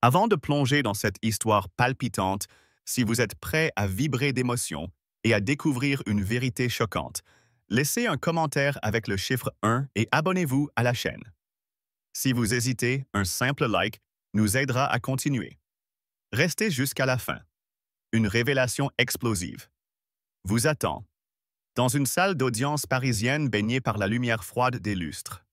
Avant de plonger dans cette histoire palpitante, si vous êtes prêt à vibrer d'émotion et à découvrir une vérité choquante, laissez un commentaire avec le chiffre 1 et abonnez-vous à la chaîne. Si vous hésitez, un simple like nous aidera à continuer. Restez jusqu'à la fin. Une révélation explosive vous attend dans une salle d'audience parisienne baignée par la lumière froide des lustres.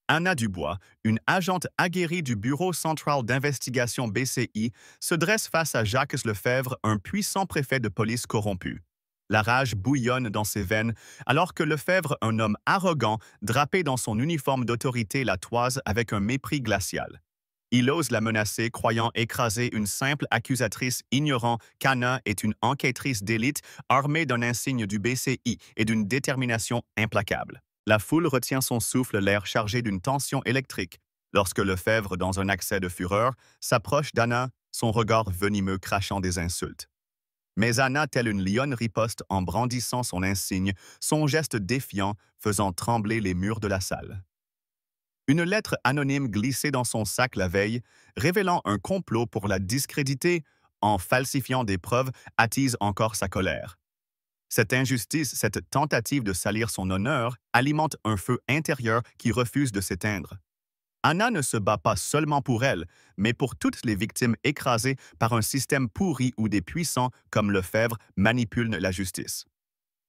Anna Dubois, une agente aguerrie du Bureau central d'investigation BCI, se dresse face à Jacques Lefebvre, un puissant préfet de police corrompu. La rage bouillonne dans ses veines, alors que Lefebvre, un homme arrogant, drapé dans son uniforme d'autorité, la toise avec un mépris glacial. Il ose la menacer, croyant écraser une simple accusatrice, ignorant qu'Anna est une enquêtrice d'élite armée d'un insigne du BCI et d'une détermination implacable. La foule retient son souffle, l'air chargé d'une tension électrique, lorsque Lefebvre, dans un accès de fureur, s'approche d'Anna, son regard venimeux crachant des insultes. Mais Anna, telle une lionne, riposte en brandissant son insigne, son geste défiant faisant trembler les murs de la salle. Une lettre anonyme glissée dans son sac la veille, révélant un complot pour la discréditer en falsifiant des preuves, attise encore sa colère. Cette injustice, cette tentative de salir son honneur, alimente un feu intérieur qui refuse de s'éteindre. Anna ne se bat pas seulement pour elle, mais pour toutes les victimes écrasées par un système pourri où des puissants comme Lefebvre manipulent la justice.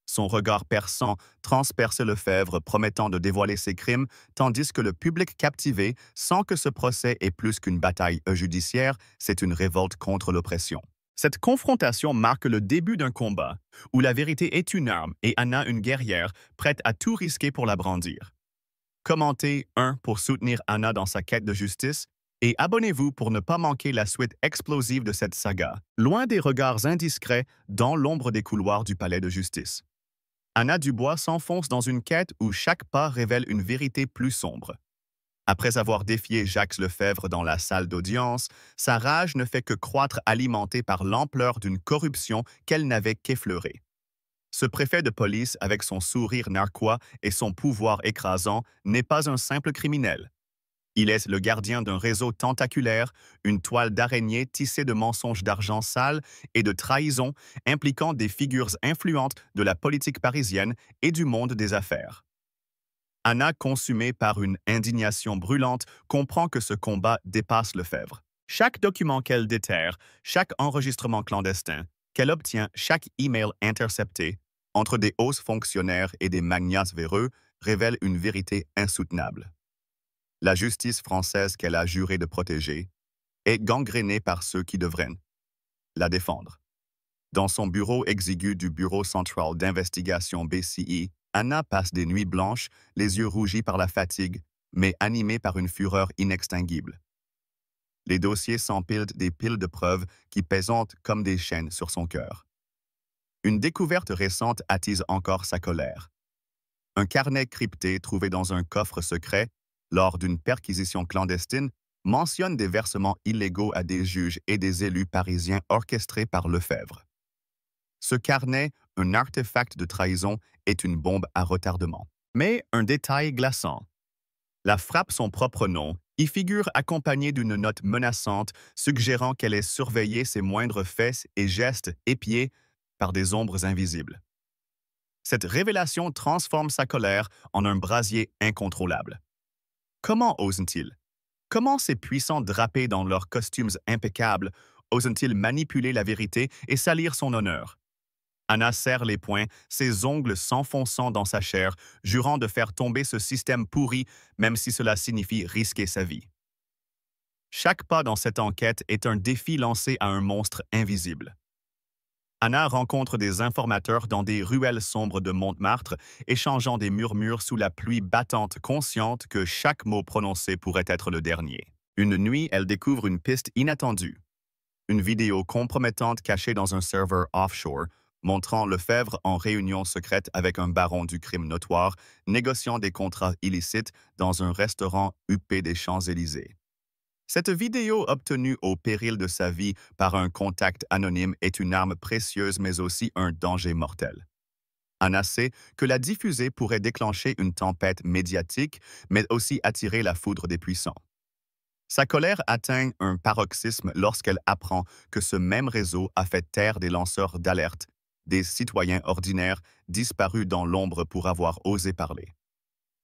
Son regard perçant transperce Lefebvre, promettant de dévoiler ses crimes, tandis que le public captivé sent que ce procès est plus qu'une bataille judiciaire, c'est une révolte contre l'oppression. Cette confrontation marque le début d'un combat, où la vérité est une arme et Anna une guerrière, prête à tout risquer pour la brandir. Commentez 1 pour soutenir Anna dans sa quête de justice, et abonnez-vous pour ne pas manquer la suite explosive de cette saga, loin des regards indiscrets dans l'ombre des couloirs du palais de justice. Anna Dubois s'enfonce dans une quête où chaque pas révèle une vérité plus sombre. Après avoir défié Jacques Lefebvre dans la salle d'audience, sa rage ne fait que croître, alimentée par l'ampleur d'une corruption qu'elle n'avait qu'effleurée. Ce préfet de police, avec son sourire narquois et son pouvoir écrasant, n'est pas un simple criminel. Il est le gardien d'un réseau tentaculaire, une toile d'araignée tissée de mensonges d'argent sale et de trahison impliquant des figures influentes de la politique parisienne et du monde des affaires. Anna, consumée par une indignation brûlante, comprend que ce combat dépasse Lefebvre. Chaque document qu'elle déterre, chaque enregistrement clandestin, qu'elle obtient, chaque email intercepté, entre des hauts fonctionnaires et des magnats véreux, révèle une vérité insoutenable. La justice française qu'elle a juré de protéger est gangrénée par ceux qui devraient la défendre. Dans son bureau exigu du Bureau central d'investigation BCI, Anna passe des nuits blanches, les yeux rougis par la fatigue, mais animée par une fureur inextinguible. Les dossiers s'empilent des piles de preuves qui pèsentent comme des chaînes sur son cœur. Une découverte récente attise encore sa colère. Un carnet crypté trouvé dans un coffre secret lors d'une perquisition clandestine mentionne des versements illégaux à des juges et des élus parisiens orchestrés par Lefebvre. Ce carnet, un artefact de trahison, est une bombe à retardement. Mais un détail glaçant. La frappe son propre nom y figure accompagnée d'une note menaçante suggérant qu'elle ait surveillé ses moindres faits et gestes épiés par des ombres invisibles. Cette révélation transforme sa colère en un brasier incontrôlable. Comment osent-ils? Comment ces puissants drapés dans leurs costumes impeccables osent-ils manipuler la vérité et salir son honneur? Anna serre les poings, ses ongles s'enfonçant dans sa chair, jurant de faire tomber ce système pourri, même si cela signifie risquer sa vie. Chaque pas dans cette enquête est un défi lancé à un monstre invisible. Anna rencontre des informateurs dans des ruelles sombres de Montmartre, échangeant des murmures sous la pluie battante, consciente que chaque mot prononcé pourrait être le dernier. Une nuit, elle découvre une piste inattendue. Une vidéo compromettante cachée dans un serveur offshore, montrant Lefebvre en réunion secrète avec un baron du crime notoire, négociant des contrats illicites dans un restaurant huppé des Champs-Élysées. Cette vidéo obtenue au péril de sa vie par un contact anonyme est une arme précieuse mais aussi un danger mortel. Anna sait que la diffuser pourrait déclencher une tempête médiatique, mais aussi attirer la foudre des puissants. Sa colère atteint un paroxysme lorsqu'elle apprend que ce même réseau a fait taire des lanceurs d'alerte, des citoyens ordinaires disparus dans l'ombre pour avoir osé parler.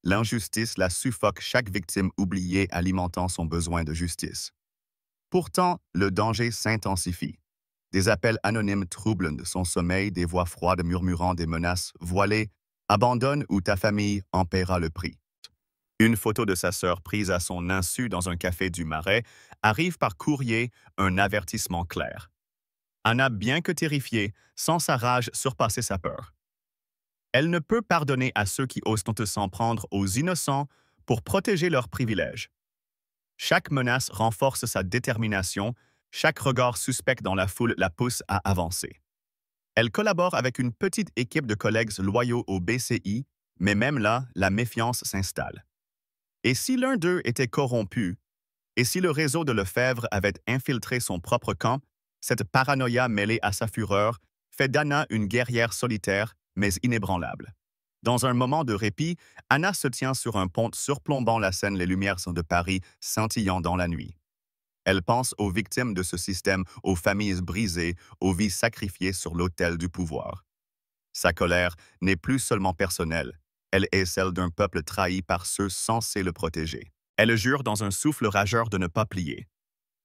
L'injustice la suffoque, chaque victime oubliée alimentant son besoin de justice. Pourtant, le danger s'intensifie. Des appels anonymes troublent son sommeil, des voix froides murmurant des menaces voilées. Abandonne ou ta famille en paiera le prix. Une photo de sa sœur prise à son insu dans un café du Marais arrive par courrier, un avertissement clair. Anna, bien que terrifiée, sent sa rage surpasser sa peur. Elle ne peut pardonner à ceux qui osent s'en prendre aux innocents pour protéger leurs privilèges. Chaque menace renforce sa détermination, chaque regard suspect dans la foule la pousse à avancer. Elle collabore avec une petite équipe de collègues loyaux au BCI, mais même là, la méfiance s'installe. Et si l'un d'eux était corrompu, et si le réseau de Lefebvre avait infiltré son propre camp, cette paranoïa mêlée à sa fureur fait d'Anna une guerrière solitaire, mais inébranlable. Dans un moment de répit, Anna se tient sur un pont surplombant la Seine, les lumières de Paris scintillant dans la nuit. Elle pense aux victimes de ce système, aux familles brisées, aux vies sacrifiées sur l'autel du pouvoir. Sa colère n'est plus seulement personnelle, elle est celle d'un peuple trahi par ceux censés le protéger. Elle jure dans un souffle rageur de ne pas plier.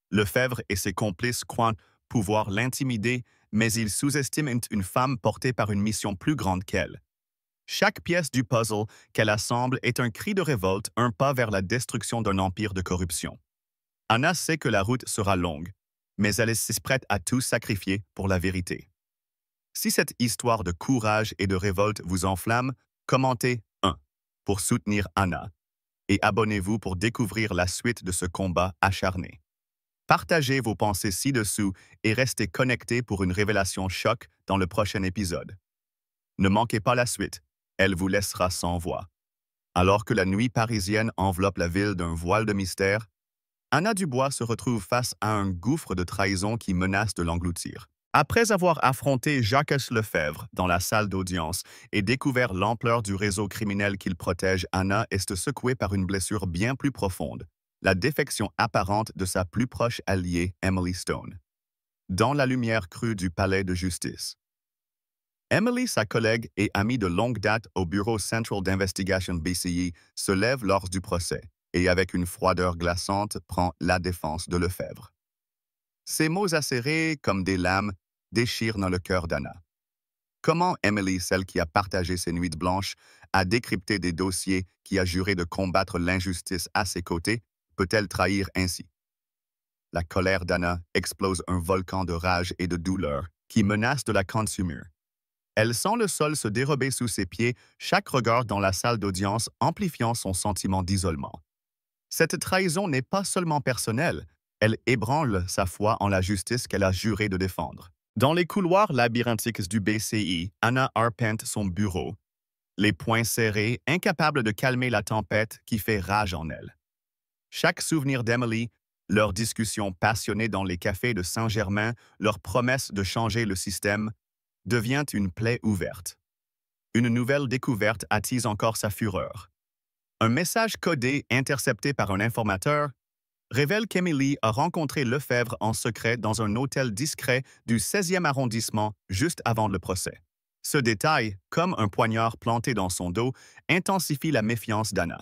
Lefebvre et ses complices croient pouvoir l'intimider, mais ils sous-estiment une femme portée par une mission plus grande qu'elle. Chaque pièce du puzzle qu'elle assemble est un cri de révolte, un pas vers la destruction d'un empire de corruption. Anna sait que la route sera longue, mais elle est prête à tout sacrifier pour la vérité. Si cette histoire de courage et de révolte vous enflamme, commentez 1 pour soutenir Anna et abonnez-vous pour découvrir la suite de ce combat acharné. Partagez vos pensées ci-dessous et restez connectés pour une révélation choc dans le prochain épisode. Ne manquez pas la suite, elle vous laissera sans voix. Alors que la nuit parisienne enveloppe la ville d'un voile de mystère, Anna Dubois se retrouve face à un gouffre de trahison qui menace de l'engloutir. Après avoir affronté Jacques Lefebvre dans la salle d'audience et découvert l'ampleur du réseau criminel qu'il protège, Anna est secouée par une blessure bien plus profonde, la défection apparente de sa plus proche alliée, Emily Stone. Dans la lumière crue du palais de justice. Emily, sa collègue et amie de longue date au Bureau Central d'Investigation BCI, se lève lors du procès et avec une froideur glaçante prend la défense de Lefebvre. Ces mots acérés comme des lames déchirent dans le cœur d'Anna. Comment Emily, celle qui a partagé ses nuits blanches, a décrypté des dossiers, qui a juré de combattre l'injustice à ses côtés, peut-elle trahir ainsi? La colère d'Anna explose un volcan de rage et de douleur qui menace de la consumer. Elle sent le sol se dérober sous ses pieds, chaque regard dans la salle d'audience amplifiant son sentiment d'isolement. Cette trahison n'est pas seulement personnelle, elle ébranle sa foi en la justice qu'elle a juré de défendre. Dans les couloirs labyrinthiques du BCI, Anna arpente son bureau, les poings serrés, incapable de calmer la tempête qui fait rage en elle. Chaque souvenir d'Emily, leurs discussions passionnées dans les cafés de Saint-Germain, leur promesse de changer le système, devient une plaie ouverte. Une nouvelle découverte attise encore sa fureur. Un message codé intercepté par un informateur révèle qu'Emily a rencontré Lefebvre en secret dans un hôtel discret du 16e arrondissement juste avant le procès. Ce détail, comme un poignard planté dans son dos, intensifie la méfiance d'Anna.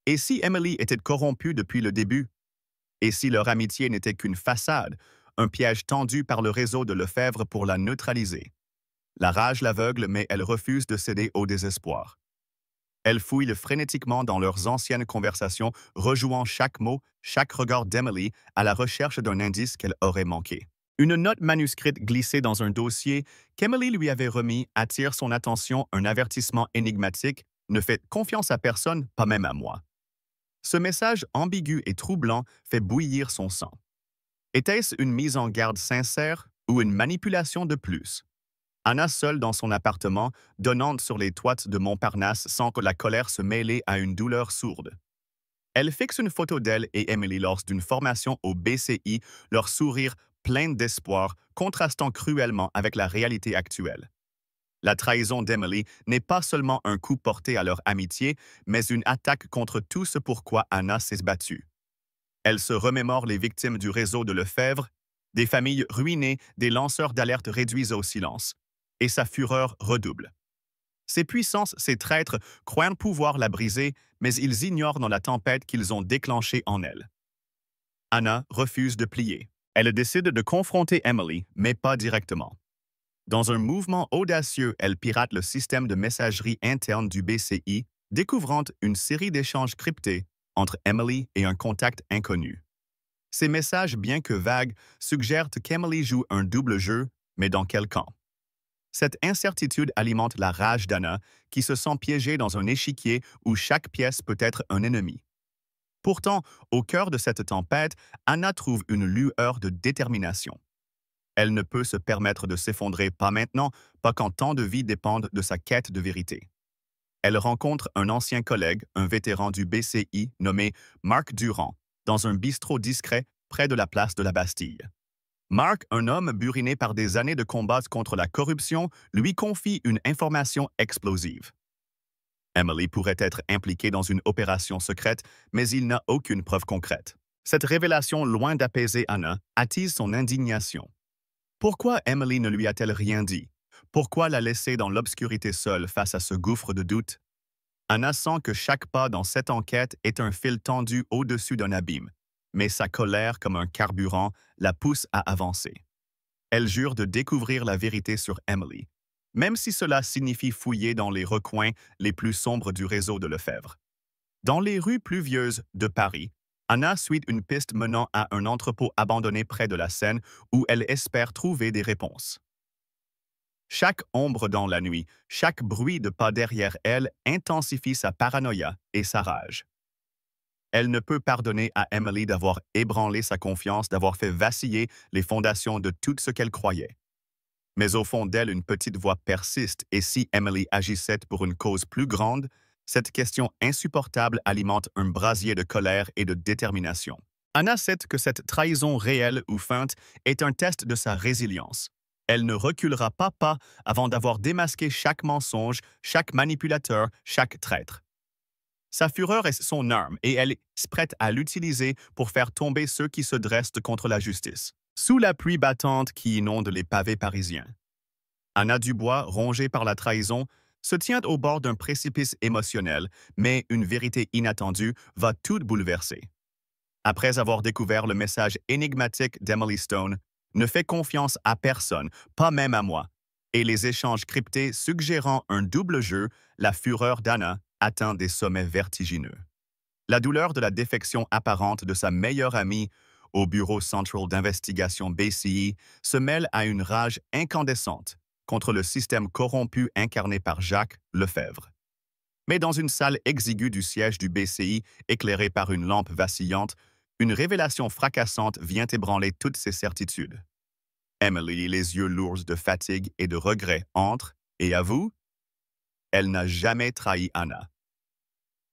Et si Emily était corrompue depuis le début? Et si leur amitié n'était qu'une façade, un piège tendu par le réseau de Lefebvre pour la neutraliser? La rage l'aveugle, mais elle refuse de céder au désespoir. Elle fouille frénétiquement dans leurs anciennes conversations, rejouant chaque mot, chaque regard d'Emily à la recherche d'un indice qu'elle aurait manqué. Une note manuscrite glissée dans un dossier qu'Emily lui avait remis attire son attention, un avertissement énigmatique: « Ne faites confiance à personne, pas même à moi. » Ce message ambigu et troublant fait bouillir son sang. Était-ce une mise en garde sincère ou une manipulation de plus? Anna, seule dans son appartement, donnant sur les toits de Montparnasse sans que la colère se mêlait à une douleur sourde. Elle fixe une photo d'elle et Emily lors d'une formation au BCI, leur sourire plein d'espoir, contrastant cruellement avec la réalité actuelle. La trahison d'Emily n'est pas seulement un coup porté à leur amitié, mais une attaque contre tout ce pourquoi Anna s'est battue. Elle se remémore les victimes du réseau de Lefebvre, des familles ruinées, des lanceurs d'alerte réduits au silence. Et sa fureur redouble. Ces puissances, ces traîtres, croient pouvoir la briser, mais ils ignorent dans la tempête qu'ils ont déclenchée en elle. Anna refuse de plier. Elle décide de confronter Emily, mais pas directement. Dans un mouvement audacieux, elle pirate le système de messagerie interne du BCI, découvrant une série d'échanges cryptés entre Emily et un contact inconnu. Ces messages, bien que vagues, suggèrent qu'Emily joue un double jeu, mais dans quel camp? Cette incertitude alimente la rage d'Anna, qui se sent piégée dans un échiquier où chaque pièce peut être un ennemi. Pourtant, au cœur de cette tempête, Anna trouve une lueur de détermination. Elle ne peut se permettre de s'effondrer, pas maintenant, pas quand tant de vies dépendent de sa quête de vérité. Elle rencontre un ancien collègue, un vétéran du BCI nommé Marc Durand, dans un bistrot discret près de la place de la Bastille. Marc, un homme buriné par des années de combats contre la corruption, lui confie une information explosive. Emily pourrait être impliquée dans une opération secrète, mais il n'a aucune preuve concrète. Cette révélation, loin d'apaiser Anna, attise son indignation. Pourquoi Emily ne lui a-t-elle rien dit? Pourquoi la laisser dans l'obscurité seule face à ce gouffre de doute? Anna sent que chaque pas dans cette enquête est un fil tendu au-dessus d'un abîme, mais sa colère, comme un carburant, la pousse à avancer. Elle jure de découvrir la vérité sur Emily, même si cela signifie fouiller dans les recoins les plus sombres du réseau de Lefebvre. Dans les rues pluvieuses de Paris, Anna suit une piste menant à un entrepôt abandonné près de la Seine où elle espère trouver des réponses. Chaque ombre dans la nuit, chaque bruit de pas derrière elle intensifie sa paranoïa et sa rage. Elle ne peut pardonner à Emily d'avoir ébranlé sa confiance, d'avoir fait vaciller les fondations de tout ce qu'elle croyait. Mais au fond d'elle, une petite voix persiste, et si Emily agissait pour une cause plus grande, cette question insupportable alimente un brasier de colère et de détermination. Anna sait que cette trahison réelle ou feinte est un test de sa résilience. Elle ne reculera pas avant d'avoir démasqué chaque mensonge, chaque manipulateur, chaque traître. Sa fureur est son arme et elle est prête à l'utiliser pour faire tomber ceux qui se dressent contre la justice. Sous la pluie battante qui inonde les pavés parisiens, Anna Dubois, rongée par la trahison, se tient au bord d'un précipice émotionnel, mais une vérité inattendue va tout bouleverser. Après avoir découvert le message énigmatique d'Emily Stone, ne fait confiance à personne, pas même à moi, et les échanges cryptés suggérant un double jeu, la fureur d'Anna atteint des sommets vertigineux. La douleur de la défection apparente de sa meilleure amie au Bureau Central d'Investigation BCI se mêle à une rage incandescente contre le système corrompu incarné par Jacques Lefebvre. Mais dans une salle exiguë du siège du BCI, éclairée par une lampe vacillante, une révélation fracassante vient ébranler toutes ses certitudes. Emily, les yeux lourds de fatigue et de regret, entre et avoue, elle n'a jamais trahi Anna.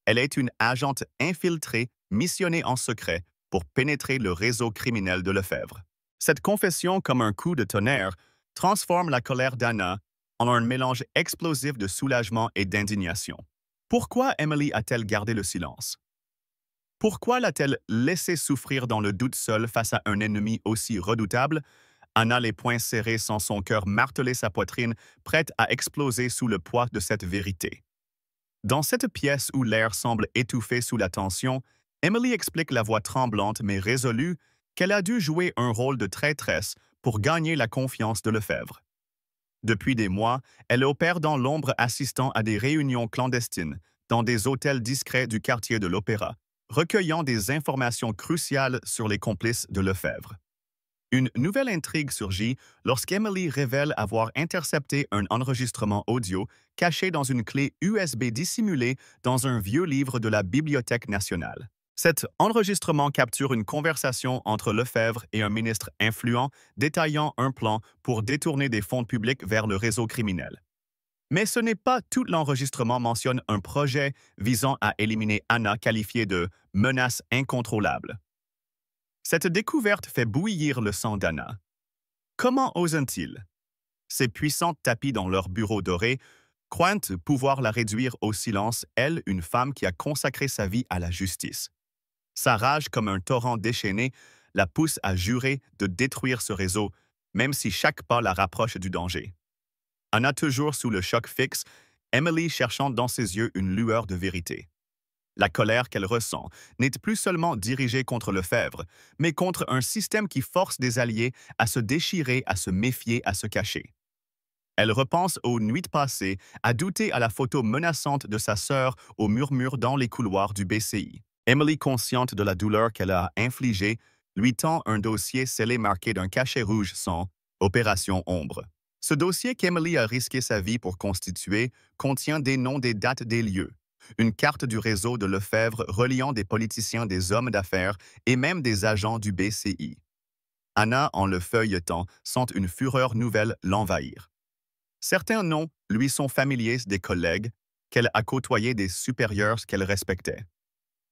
Elle est une agente infiltrée, missionnée en secret pour pénétrer le réseau criminel de Lefebvre. Cette confession, comme un coup de tonnerre, transforme la colère d'Anna en un mélange explosif de soulagement et d'indignation. Pourquoi Emily a-t-elle gardé le silence? Pourquoi l'a-t-elle laissé souffrir dans le doute seul face à un ennemi aussi redoutable? Anna, les poings serrés, sent son cœur marteler sa poitrine, prête à exploser sous le poids de cette vérité. Dans cette pièce où l'air semble étouffé sous la tension, Emily explique la voix tremblante mais résolue qu'elle a dû jouer un rôle de traîtresse pour gagner la confiance de Lefebvre. Depuis des mois, elle opère dans l'ombre assistant à des réunions clandestines dans des hôtels discrets du quartier de l'Opéra, recueillant des informations cruciales sur les complices de Lefebvre. Une nouvelle intrigue surgit lorsqu'Emily révèle avoir intercepté un enregistrement audio caché dans une clé USB dissimulée dans un vieux livre de la Bibliothèque nationale. Cet enregistrement capture une conversation entre Lefebvre et un ministre influent détaillant un plan pour détourner des fonds publics vers le réseau criminel. Mais ce n'est pas tout l'enregistrement mentionne un projet visant à éliminer Anna qualifiée de « menace incontrôlable ». Cette découverte fait bouillir le sang d'Anna. Comment osent-ils? Ces puissants tapis dans leur bureau doré croient pouvoir la réduire au silence, elle, une femme qui a consacré sa vie à la justice. Sa rage comme un torrent déchaîné la pousse à jurer de détruire ce réseau, même si chaque pas la rapproche du danger. Anna toujours sous le choc fixe, Emily cherchant dans ses yeux une lueur de vérité. La colère qu'elle ressent n'est plus seulement dirigée contre Lefebvre, mais contre un système qui force des alliés à se déchirer, à se méfier, à se cacher. Elle repense aux nuits passées, à douter à la photo menaçante de sa sœur au murmure dans les couloirs du BCI. Emily, consciente de la douleur qu'elle a infligée, lui tend un dossier scellé marqué d'un cachet rouge sans Opération Ombre. Ce dossier qu'Emily a risqué sa vie pour constituer contient des noms, des dates, des lieux. Une carte du réseau de Lefebvre reliant des politiciens, des hommes d'affaires et même des agents du BCI. Anna, en le feuilletant, sent une fureur nouvelle l'envahir. Certains noms lui sont familiers des collègues qu'elle a côtoyés, des supérieurs qu'elle respectait.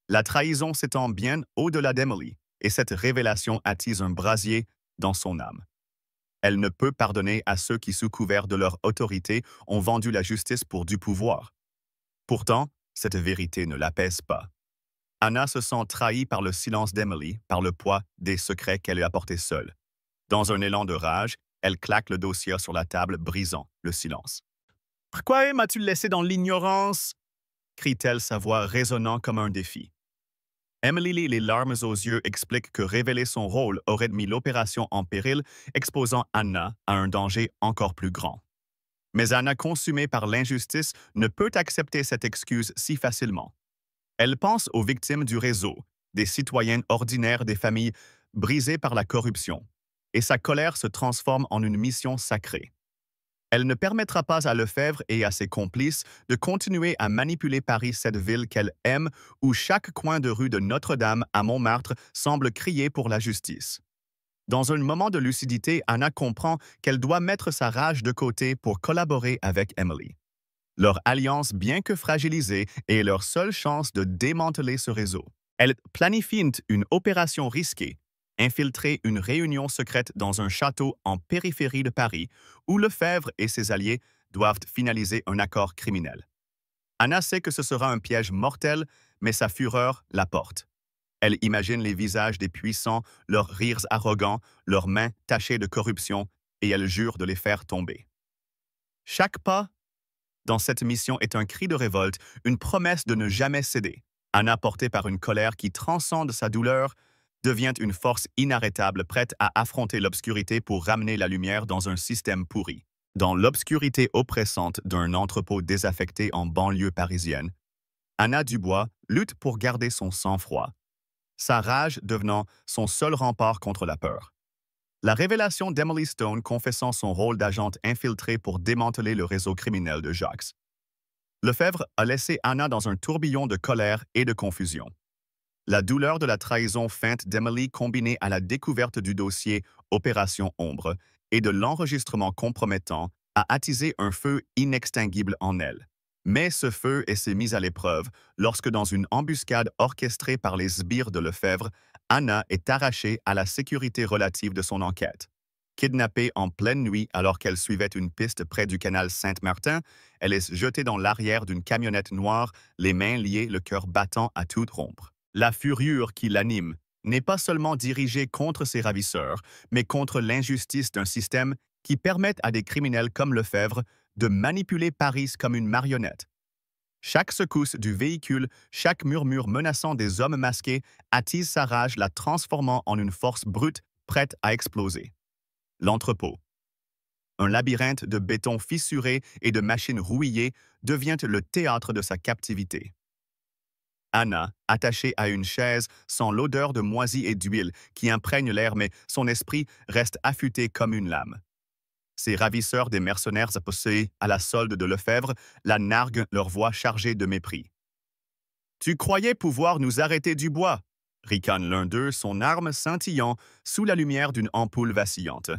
La trahison s'étend bien au-delà d'Emily, et cette révélation attise un brasier dans son âme. Elle ne peut pardonner à ceux qui, sous couvert de leur autorité, ont vendu la justice pour du pouvoir. Pourtant, cette vérité ne l'apaise pas. Anna se sent trahie par le silence d'Emily, par le poids des secrets qu'elle a portés seule. Dans un élan de rage, elle claque le dossier sur la table, brisant le silence. « Pourquoi m'as-tu laissé dans l'ignorance » crie-t-elle, sa voix résonnant comme un défi. Emily, les larmes aux yeux, explique que révéler son rôle aurait mis l'opération en péril, exposant Anna à un danger encore plus grand. Mais Anna, consumée par l'injustice, ne peut accepter cette excuse si facilement. Elle pense aux victimes du réseau, des citoyennes ordinaires, des familles brisées par la corruption, et sa colère se transforme en une mission sacrée. Elle ne permettra pas à Lefebvre et à ses complices de continuer à manipuler Paris, cette ville qu'elle aime, où chaque coin de rue de Notre-Dame à Montmartre semble crier pour la justice. Dans un moment de lucidité, Anna comprend qu'elle doit mettre sa rage de côté pour collaborer avec Emily. Leur alliance, bien que fragilisée, est leur seule chance de démanteler ce réseau. Elle planifie une opération risquée, infiltrer une réunion secrète dans un château en périphérie de Paris, où Lefebvre et ses alliés doivent finaliser un accord criminel. Anna sait que ce sera un piège mortel, mais sa fureur la porte. Elle imagine les visages des puissants, leurs rires arrogants, leurs mains tachées de corruption, et elle jure de les faire tomber. Chaque pas dans cette mission est un cri de révolte, une promesse de ne jamais céder. Anna, portée par une colère qui transcende sa douleur, devient une force inarrêtable, prête à affronter l'obscurité pour ramener la lumière dans un système pourri. Dans l'obscurité oppressante d'un entrepôt désaffecté en banlieue parisienne, Anna Dubois lutte pour garder son sang-froid, sa rage devenant son seul rempart contre la peur. La révélation d'Emily Stone confessant son rôle d'agente infiltrée pour démanteler le réseau criminel de Jacques. Lefebvre a laissé Anna dans un tourbillon de colère et de confusion. La douleur de la trahison feinte d'Emily combinée à la découverte du dossier Opération Ombre et de l'enregistrement compromettant a attisé un feu inextinguible en elle. Mais ce feu s'est mis à l'épreuve lorsque, dans une embuscade orchestrée par les sbires de Lefebvre, Anna est arrachée à la sécurité relative de son enquête. Kidnappée en pleine nuit alors qu'elle suivait une piste près du canal Saint-Martin, elle est jetée dans l'arrière d'une camionnette noire, les mains liées, le cœur battant à toute rompre. La fureur qui l'anime n'est pas seulement dirigée contre ses ravisseurs, mais contre l'injustice d'un système qui permet à des criminels comme Lefebvre de manipuler Paris comme une marionnette. Chaque secousse du véhicule, chaque murmure menaçant des hommes masqués attise sa rage, la transformant en une force brute prête à exploser. L'entrepôt, un labyrinthe de béton fissuré et de machines rouillées, devient le théâtre de sa captivité. Anna, attachée à une chaise, sent l'odeur de moisi et d'huile qui imprègne l'air, mais son esprit reste affûté comme une lame. Ces ravisseurs des mercenaires apposés à la solde de Lefebvre la narguent, leur voix chargée de mépris. « Tu croyais pouvoir nous arrêter Dubois » ricane l'un d'eux, son arme scintillant sous la lumière d'une ampoule vacillante.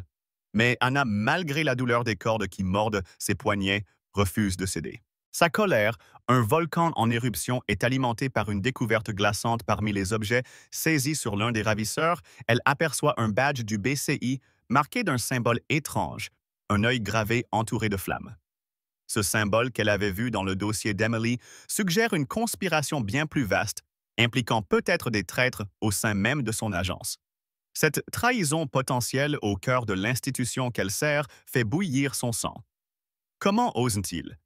Mais Anna, malgré la douleur des cordes qui mordent ses poignets, refuse de céder. Sa colère, un volcan en éruption, est alimentée par une découverte glaçante parmi les objets saisis sur l'un des ravisseurs. Elle aperçoit un badge du BCI marqué d'un symbole étrange, un œil gravé entouré de flammes. Ce symbole qu'elle avait vu dans le dossier d'Emily suggère une conspiration bien plus vaste, impliquant peut-être des traîtres au sein même de son agence. Cette trahison potentielle au cœur de l'institution qu'elle sert fait bouillir son sang. Comment osent-ils?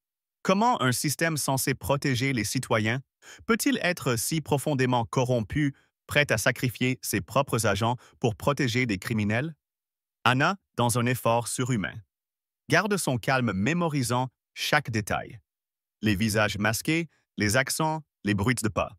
Comment un système censé protéger les citoyens peut-il être si profondément corrompu, prêt à sacrifier ses propres agents pour protéger des criminels? Anna, dans un effort surhumain, garde son calme mémorisant chaque détail. Les visages masqués, les accents, les bruits de pas.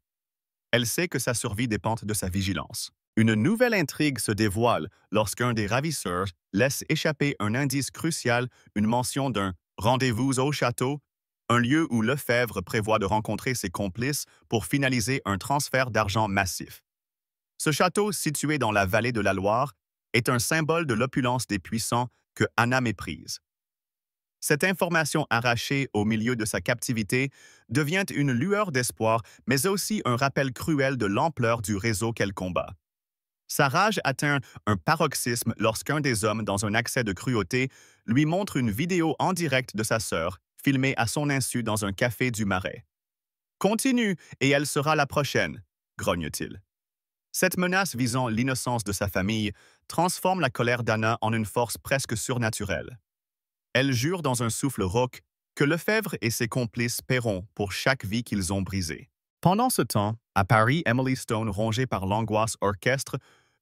Elle sait que sa survie dépend de sa vigilance. Une nouvelle intrigue se dévoile lorsqu'un des ravisseurs laisse échapper un indice crucial, une mention d'un rendez-vous au château, un lieu où Lefebvre prévoit de rencontrer ses complices pour finaliser un transfert d'argent massif. Ce château, situé dans la vallée de la Loire, est un symbole de l'opulence des puissants que Anna méprise. Cette information arrachée au milieu de sa captivité devient une lueur d'espoir, mais aussi un rappel cruel de l'ampleur du réseau qu'elle combat. Sa rage atteint un paroxysme lorsqu'un des hommes, dans un accès de cruauté, lui montre une vidéo en direct de sa sœur, filmée à son insu dans un café du Marais. Continue, et elle sera la prochaine, grogne-t-il. Cette menace visant l'innocence de sa famille transforme la colère d'Anna en une force presque surnaturelle. Elle jure dans un souffle rauque que Lefebvre et ses complices paieront pour chaque vie qu'ils ont brisée. Pendant ce temps, à Paris, Emily Stone, rongée par l'angoisse, orchestre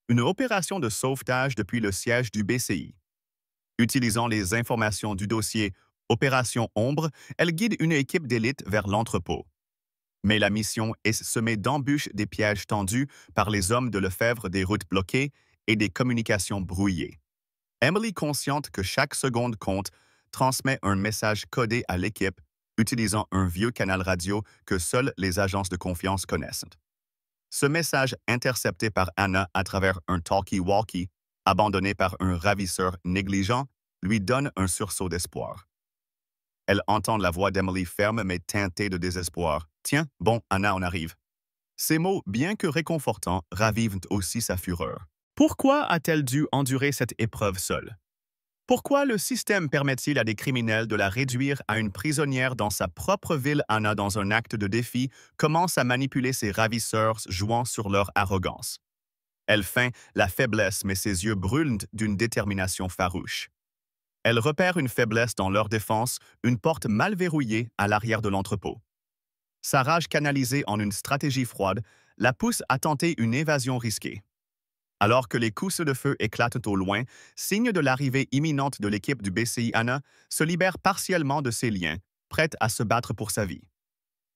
une opération de sauvetage depuis le siège du BCI. Utilisant les informations du dossier Opération Ombre, elle guide une équipe d'élite vers l'entrepôt. Mais la mission est semée d'embûches, des pièges tendus par les hommes de Lefebvre, des routes bloquées et des communications brouillées. Emily, consciente que chaque seconde compte, transmet un message codé à l'équipe utilisant un vieux canal radio que seules les agences de confiance connaissent. Ce message, intercepté par Anna à travers un talkie-walkie, abandonné par un ravisseur négligent, lui donne un sursaut d'espoir. Elle entend la voix d'Emily ferme mais teintée de désespoir. « Tiens, bon, Anna, on arrive. » Ces mots, bien que réconfortants, ravivent aussi sa fureur. Pourquoi a-t-elle dû endurer cette épreuve seule? Pourquoi le système permet-il à des criminels de la réduire à une prisonnière dans sa propre ville? Anna, dans un acte de défi, commence à manipuler ses ravisseurs, jouant sur leur arrogance. Elle feint la faiblesse, mais ses yeux brûlent d'une détermination farouche. Elle repère une faiblesse dans leur défense, une porte mal verrouillée à l'arrière de l'entrepôt. Sa rage canalisée en une stratégie froide la pousse à tenter une évasion risquée. Alors que les coups de feu éclatent au loin, signe de l'arrivée imminente de l'équipe du BCI, Anna se libère partiellement de ses liens, prête à se battre pour sa vie.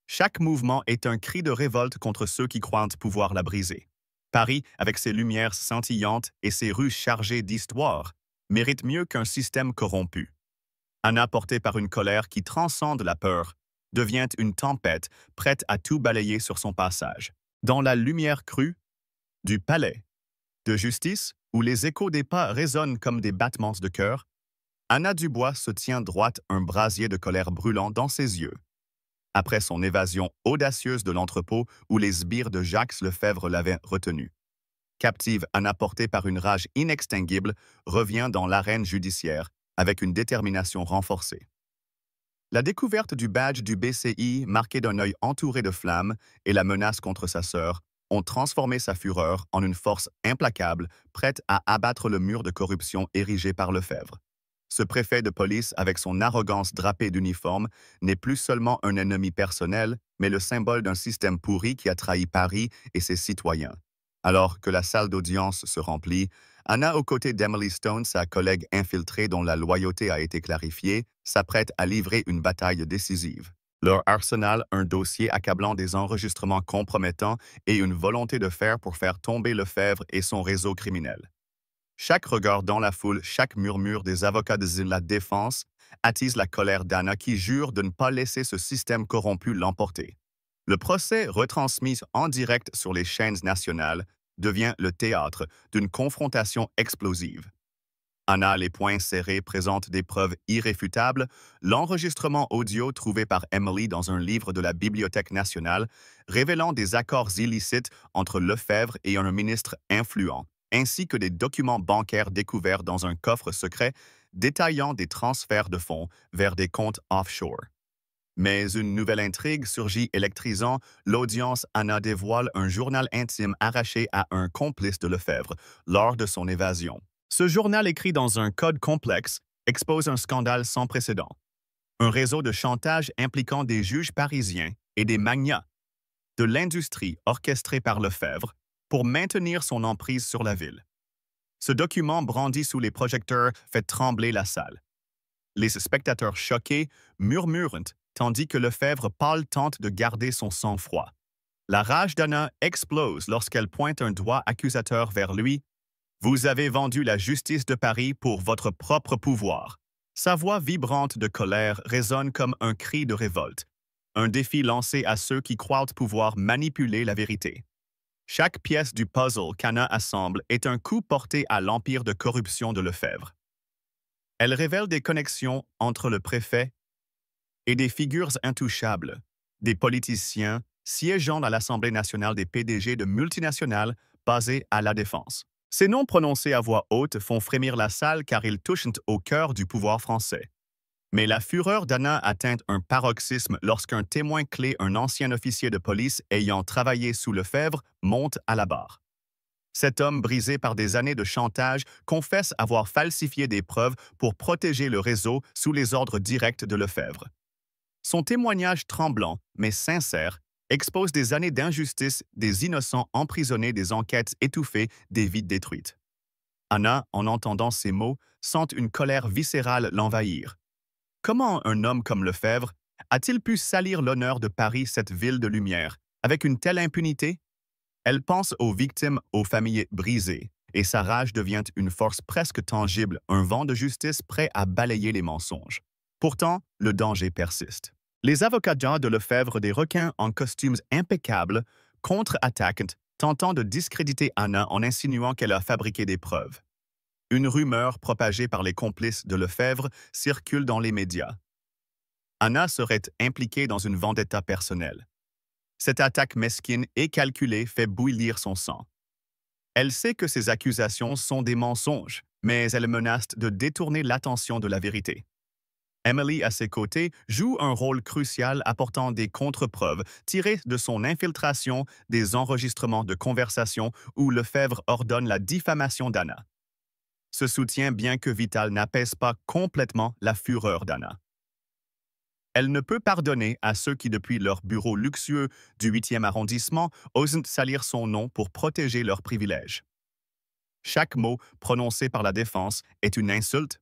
Chaque mouvement est un cri de révolte contre ceux qui croient pouvoir la briser. Paris, avec ses lumières scintillantes et ses rues chargées d'histoire, mérite mieux qu'un système corrompu. Anna, portée par une colère qui transcende la peur, devient une tempête prête à tout balayer sur son passage. Dans la lumière crue du palais de justice, où les échos des pas résonnent comme des battements de cœur, Anna Dubois se tient droite, un brasier de colère brûlant dans ses yeux. Après son évasion audacieuse de l'entrepôt où les sbires de Jacques Lefebvre l'avaient retenue. Captive, Anna, portée par une rage inextinguible, revient dans l'arène judiciaire avec une détermination renforcée. La découverte du badge du BCI, marqué d'un œil entouré de flammes, et la menace contre sa sœur ont transformé sa fureur en une force implacable, prête à abattre le mur de corruption érigé par Lefebvre. Ce préfet de police, avec son arrogance drapée d'uniforme, n'est plus seulement un ennemi personnel, mais le symbole d'un système pourri qui a trahi Paris et ses citoyens. Alors que la salle d'audience se remplit, Anna, aux côtés d'Emily Stone, sa collègue infiltrée dont la loyauté a été clarifiée, s'apprête à livrer une bataille décisive. Leur arsenal, un dossier accablant, des enregistrements compromettants et une volonté de fer pour faire tomber Lefebvre et son réseau criminel. Chaque regard dans la foule, chaque murmure des avocats de la défense attise la colère d'Anna qui jure de ne pas laisser ce système corrompu l'emporter. Le procès, retransmis en direct sur les chaînes nationales, devient le théâtre d'une confrontation explosive. Anna, les poings serrés, présente des preuves irréfutables. L'enregistrement audio trouvé par Emily dans un livre de la Bibliothèque nationale, révélant des accords illicites entre Lefebvre et un ministre influent, ainsi que des documents bancaires découverts dans un coffre secret détaillant des transferts de fonds vers des comptes offshore. Mais une nouvelle intrigue surgit électrisant. L'audience Anna dévoile un journal intime arraché à un complice de Lefebvre lors de son évasion. Ce journal écrit dans un code complexe expose un scandale sans précédent. Un réseau de chantage impliquant des juges parisiens et des magnats de l'industrie orchestré par Lefebvre pour maintenir son emprise sur la ville. Ce document brandi sous les projecteurs fait trembler la salle. Les spectateurs choqués murmurent tandis que Lefebvre pâle tente de garder son sang-froid. La rage d'Anna explose lorsqu'elle pointe un doigt accusateur vers lui. « Vous avez vendu la justice de Paris pour votre propre pouvoir. » Sa voix vibrante de colère résonne comme un cri de révolte, un défi lancé à ceux qui croient pouvoir manipuler la vérité. Chaque pièce du puzzle qu'Anna assemble est un coup porté à l'empire de corruption de Lefebvre. Elle révèle des connexions entre le préfet et des figures intouchables, des politiciens siégeant à l'Assemblée nationale des PDG de multinationales basées à la défense. Ces noms prononcés à voix haute font frémir la salle car ils touchent au cœur du pouvoir français. Mais la fureur d'Anna atteint un paroxysme lorsqu'un témoin clé, un ancien officier de police ayant travaillé sous Lefebvre, monte à la barre. Cet homme, brisé par des années de chantage, confesse avoir falsifié des preuves pour protéger le réseau sous les ordres directs de Lefebvre. Son témoignage tremblant, mais sincère, expose des années d'injustice, des innocents emprisonnés, des enquêtes étouffées, des vies détruites. Anna, en entendant ces mots, sent une colère viscérale l'envahir. Comment un homme comme Lefebvre a-t-il pu salir l'honneur de Paris, cette ville de lumière, avec une telle impunité? Elle pense aux victimes, aux familles brisées, et sa rage devient une force presque tangible, un vent de justice prêt à balayer les mensonges. Pourtant, le danger persiste. Les avocats de Lefebvre, des requins en costumes impeccables, contre-attaquent, tentant de discréditer Anna en insinuant qu'elle a fabriqué des preuves. Une rumeur propagée par les complices de Lefebvre circule dans les médias. Anna serait impliquée dans une vendetta personnelle. Cette attaque mesquine et calculée fait bouillir son sang. Elle sait que ces accusations sont des mensonges, mais elle menace de détourner l'attention de la vérité. Emily, à ses côtés, joue un rôle crucial apportant des contre-preuves tirées de son infiltration des enregistrements de conversations où Lefebvre ordonne la diffamation d'Anna. Ce soutien, bien que vital, n'apaise pas complètement la fureur d'Anna. Elle ne peut pardonner à ceux qui, depuis leur bureau luxueux du 8e arrondissement, osent salir son nom pour protéger leurs privilèges. Chaque mot prononcé par la défense est une insulte,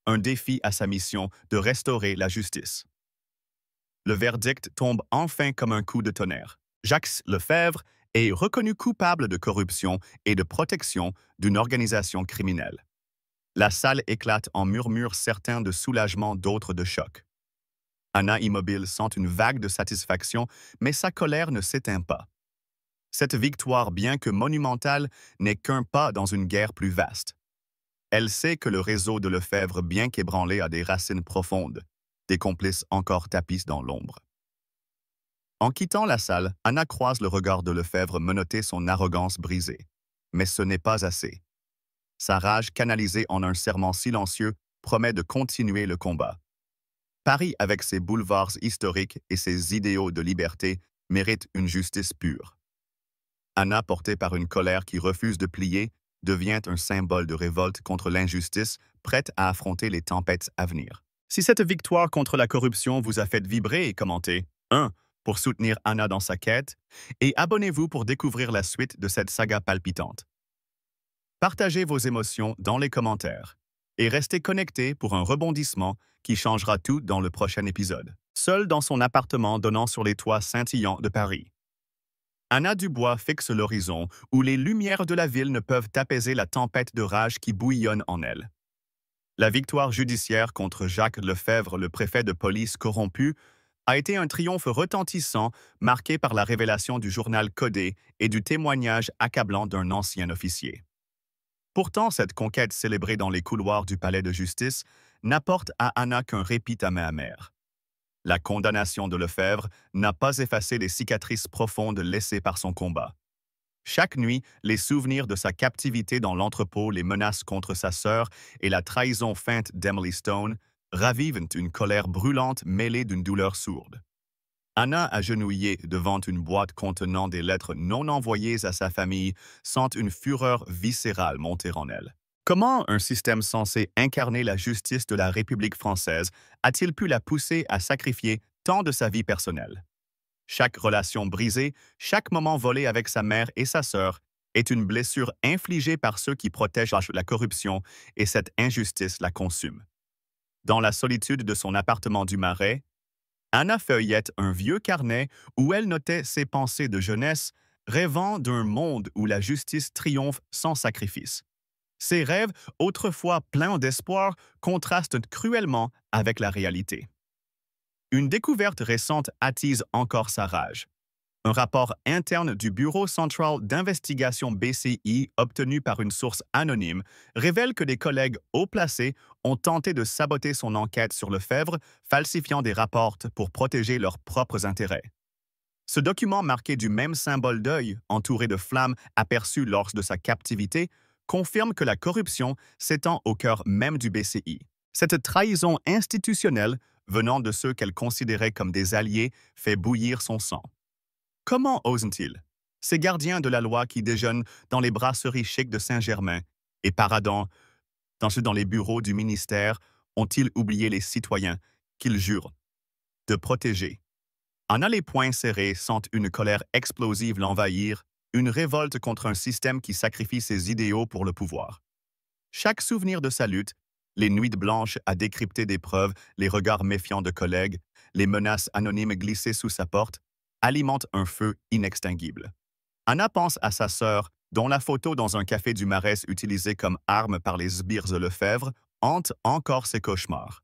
un défi à sa mission de restaurer la justice. Le verdict tombe enfin comme un coup de tonnerre. Jacques Lefebvre est reconnu coupable de corruption et de protection d'une organisation criminelle. La salle éclate en murmures, certains de soulagement, d'autres de choc. Anna, immobile, sent une vague de satisfaction, mais sa colère ne s'éteint pas. Cette victoire, bien que monumentale, n'est qu'un pas dans une guerre plus vaste. Elle sait que le réseau de Lefebvre, bien qu'ébranlé, a des racines profondes, des complices encore tapis dans l'ombre. En quittant la salle, Anna croise le regard de Lefebvre menotté, son arrogance brisée. Mais ce n'est pas assez. Sa rage, canalisée en un serment silencieux, promet de continuer le combat. Paris, avec ses boulevards historiques et ses idéaux de liberté, mérite une justice pure. Anna, portée par une colère qui refuse de plier, devient un symbole de révolte contre l'injustice, prête à affronter les tempêtes à venir. Si cette victoire contre la corruption vous a fait vibrer, commentez 1. Pour soutenir Anna dans sa quête, et abonnez-vous pour découvrir la suite de cette saga palpitante. Partagez vos émotions dans les commentaires et restez connectés pour un rebondissement qui changera tout dans le prochain épisode. Seule dans son appartement donnant sur les toits scintillants de Paris, Anna Dubois fixe l'horizon où les lumières de la ville ne peuvent apaiser la tempête de rage qui bouillonne en elle. La victoire judiciaire contre Jacques Lefebvre, le préfet de police corrompu, a été un triomphe retentissant marqué par la révélation du journal codé et du témoignage accablant d'un ancien officier. Pourtant, cette conquête célébrée dans les couloirs du palais de justice n'apporte à Anna qu'un répit amer. La condamnation de Lefebvre n'a pas effacé les cicatrices profondes laissées par son combat. Chaque nuit, les souvenirs de sa captivité dans l'entrepôt, les menaces contre sa sœur et la trahison feinte d'Emily Stone ravivent une colère brûlante mêlée d'une douleur sourde. Anna, agenouillée devant une boîte contenant des lettres non envoyées à sa famille, sent une fureur viscérale monter en elle. Comment un système censé incarner la justice de la République française a-t-il pu la pousser à sacrifier tant de sa vie personnelle? Chaque relation brisée, chaque moment volé avec sa mère et sa sœur est une blessure infligée par ceux qui protègent la corruption et cette injustice la consume. Dans la solitude de son appartement du Marais, Anna feuillette un vieux carnet où elle notait ses pensées de jeunesse, rêvant d'un monde où la justice triomphe sans sacrifice. Ses rêves, autrefois pleins d'espoir, contrastent cruellement avec la réalité. Une découverte récente attise encore sa rage. Un rapport interne du Bureau central d'investigation BCI obtenu par une source anonyme révèle que des collègues haut placés ont tenté de saboter son enquête sur Lefebvre, falsifiant des rapports pour protéger leurs propres intérêts. Ce document marqué du même symbole d'œil, entouré de flammes aperçues lors de sa captivité, confirme que la corruption s'étend au cœur même du BCI. Cette trahison institutionnelle, venant de ceux qu'elle considérait comme des alliés, fait bouillir son sang. Comment osent-ils, ces gardiens de la loi qui déjeunent dans les brasseries chics de Saint-Germain et paradant dans les bureaux du ministère, ont-ils oublié les citoyens qu'ils jurent de protéger? Anna, les poings serrés, sent une colère explosive l'envahir, une révolte contre un système qui sacrifie ses idéaux pour le pouvoir. Chaque souvenir de sa lutte, les nuits blanches à décrypter des preuves, les regards méfiants de collègues, les menaces anonymes glissées sous sa porte, alimente un feu inextinguible. Anna pense à sa sœur, dont la photo dans un café du Marais utilisée comme arme par les sbires Lefebvre hante encore ses cauchemars.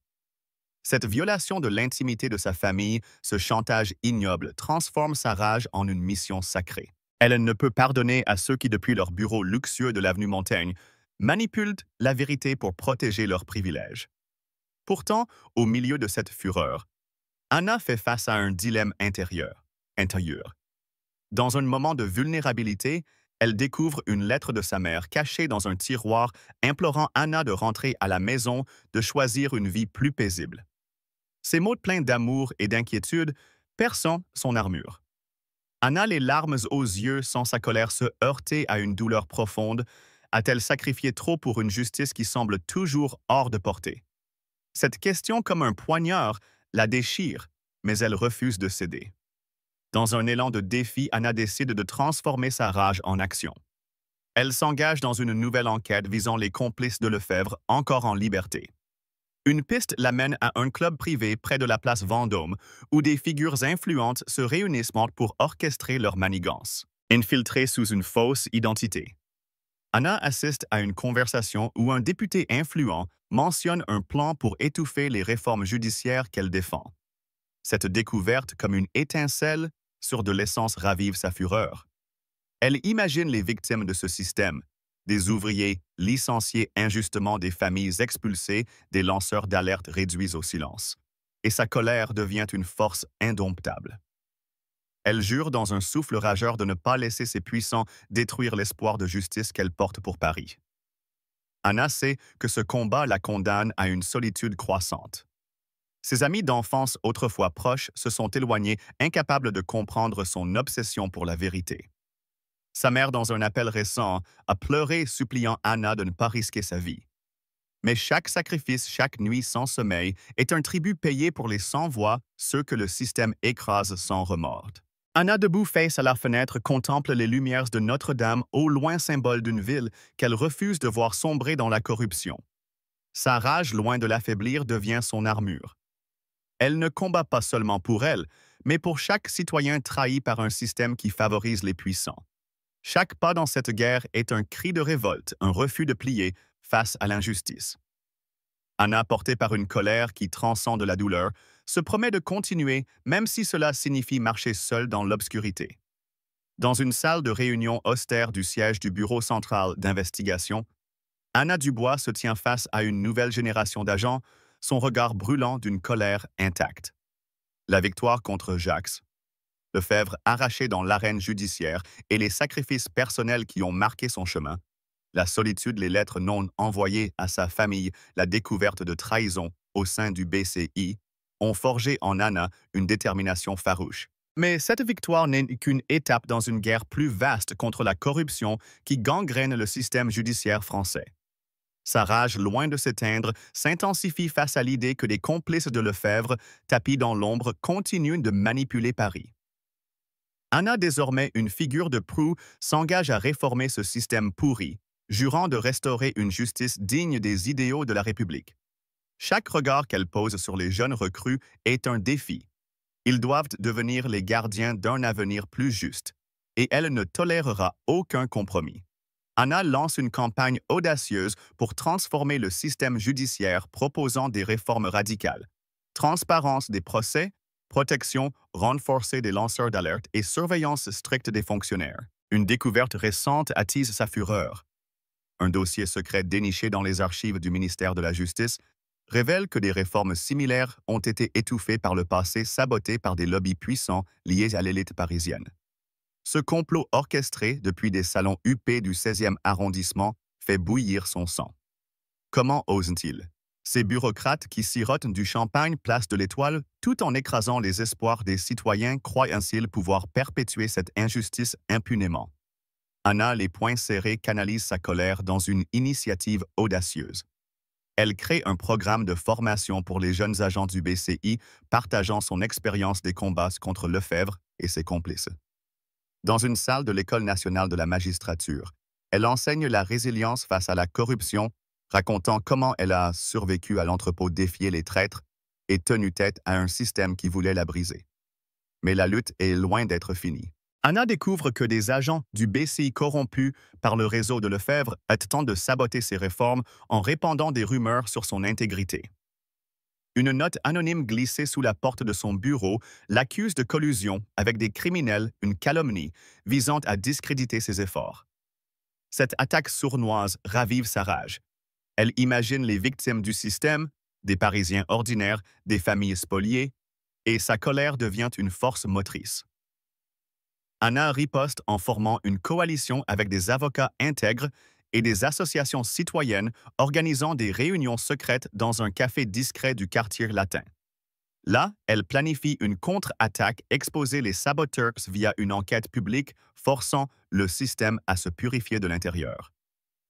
Cette violation de l'intimité de sa famille, ce chantage ignoble, transforme sa rage en une mission sacrée. Elle ne peut pardonner à ceux qui, depuis leur bureau luxueux de l'avenue Montaigne, manipulent la vérité pour protéger leurs privilèges. Pourtant, au milieu de cette fureur, Anna fait face à un dilemme intérieur. Dans un moment de vulnérabilité, elle découvre une lettre de sa mère cachée dans un tiroir implorant Anna de rentrer à la maison, de choisir une vie plus paisible. Ces mots pleins d'amour et d'inquiétude perçant son armure. Anna, les larmes aux yeux, sent sa colère se heurter à une douleur profonde. A-t-elle sacrifié trop pour une justice qui semble toujours hors de portée? Cette question, comme un poignard, la déchire, mais elle refuse de céder. Dans un élan de défi, Anna décide de transformer sa rage en action. Elle s'engage dans une nouvelle enquête visant les complices de Lefebvre encore en liberté. Une piste l'amène à un club privé près de la place Vendôme où des figures influentes se réunissent pour orchestrer leur manigance, infiltrées sous une fausse identité. Anna assiste à une conversation où un député influent mentionne un plan pour étouffer les réformes judiciaires qu'elle défend. Cette découverte, comme une étincelle sur de l'essence, ravive sa fureur. Elle imagine les victimes de ce système, des ouvriers licenciés injustement, des familles expulsées, des lanceurs d'alerte réduits au silence. Et sa colère devient une force indomptable. Elle jure dans un souffle rageur de ne pas laisser ses puissants détruire l'espoir de justice qu'elle porte pour Paris. Anna sait que ce combat la condamne à une solitude croissante. Ses amis d'enfance autrefois proches se sont éloignés, incapables de comprendre son obsession pour la vérité. Sa mère, dans un appel récent, a pleuré suppliant Anna de ne pas risquer sa vie. Mais chaque sacrifice, chaque nuit sans sommeil, est un tribut payé pour les sans-voix, ceux que le système écrase sans remords. Anna, debout face à la fenêtre, contemple les lumières de Notre-Dame, au loin symbole d'une ville qu'elle refuse de voir sombrer dans la corruption. Sa rage, loin de l'affaiblir, devient son armure. Elle ne combat pas seulement pour elle, mais pour chaque citoyen trahi par un système qui favorise les puissants. Chaque pas dans cette guerre est un cri de révolte, un refus de plier face à l'injustice. Anna, portée par une colère qui transcende la douleur, se promet de continuer, même si cela signifie marcher seule dans l'obscurité. Dans une salle de réunion austère du siège du Bureau central d'investigation, Anna Dubois se tient face à une nouvelle génération d'agents, son regard brûlant d'une colère intacte. La victoire contre Jacques Lefebvre, arraché dans l'arène judiciaire, et les sacrifices personnels qui ont marqué son chemin, la solitude, les lettres non envoyées à sa famille, la découverte de trahison au sein du BCI ont forgé en Anna une détermination farouche. Mais cette victoire n'est qu'une étape dans une guerre plus vaste contre la corruption qui gangrène le système judiciaire français. Sa rage, loin de s'éteindre, s'intensifie face à l'idée que des complices de Lefebvre, tapis dans l'ombre, continuent de manipuler Paris. Anna, désormais une figure de proue, s'engage à réformer ce système pourri, jurant de restaurer une justice digne des idéaux de la République. Chaque regard qu'elle pose sur les jeunes recrues est un défi. Ils doivent devenir les gardiens d'un avenir plus juste, et elle ne tolérera aucun compromis. Anna lance une campagne audacieuse pour transformer le système judiciaire proposant des réformes radicales. Transparence des procès, protection renforcée des lanceurs d'alerte et surveillance stricte des fonctionnaires. Une découverte récente attise sa fureur. Un dossier secret déniché dans les archives du ministère de la Justice révèle que des réformes similaires ont été étouffées par le passé, sabotées par des lobbies puissants liés à l'élite parisienne. Ce complot orchestré depuis des salons huppés du 16e arrondissement fait bouillir son sang. Comment osent-ils? Ces bureaucrates qui sirotent du champagne place de l'Étoile tout en écrasant les espoirs des citoyens croient-ils pouvoir perpétuer cette injustice impunément? Anna, les poings serrés, canalise sa colère dans une initiative audacieuse. Elle crée un programme de formation pour les jeunes agents du BCI, partageant son expérience des combats contre Lefebvre et ses complices. Dans une salle de l'École nationale de la magistrature, elle enseigne la résilience face à la corruption, racontant comment elle a survécu à l'entrepôt, défié les traîtres et tenu tête à un système qui voulait la briser. Mais la lutte est loin d'être finie. Anna découvre que des agents du BCI corrompus par le réseau de Lefebvre tentent de saboter ses réformes en répandant des rumeurs sur son intégrité. Une note anonyme glissée sous la porte de son bureau l'accuse de collusion avec des criminels, une calomnie visant à discréditer ses efforts. Cette attaque sournoise ravive sa rage. Elle imagine les victimes du système, des Parisiens ordinaires, des familles spoliées, et sa colère devient une force motrice. Anna riposte en formant une coalition avec des avocats intègres et des associations citoyennes organisant des réunions secrètes dans un café discret du quartier latin. Là, elle planifie une contre-attaque, exposer les saboteurs via une enquête publique, forçant le système à se purifier de l'intérieur.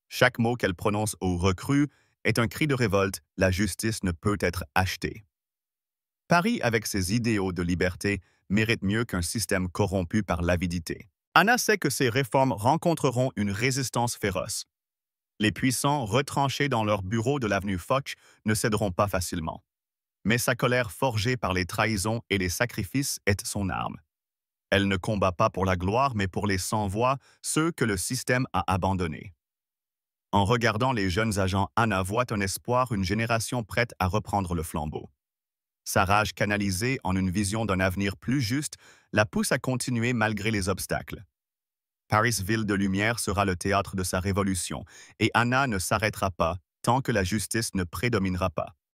Chaque mot qu'elle prononce aux recrues est un cri de révolte, la justice ne peut être achetée. Paris, avec ses idéaux de liberté, mérite mieux qu'un système corrompu par l'avidité. Anna sait que ces réformes rencontreront une résistance féroce. Les puissants, retranchés dans leurs bureaux de l'avenue Foch, ne céderont pas facilement. Mais sa colère forgée par les trahisons et les sacrifices est son arme. Elle ne combat pas pour la gloire, mais pour les sans-voix, ceux que le système a abandonnés. En regardant les jeunes agents, Anna voit un espoir, une génération prête à reprendre le flambeau. Sa rage canalisée en une vision d'un avenir plus juste la pousse à continuer malgré les obstacles. Paris, ville de lumière, sera le théâtre de sa révolution, et Anna ne s'arrêtera pas tant que la justice ne prédominera pas.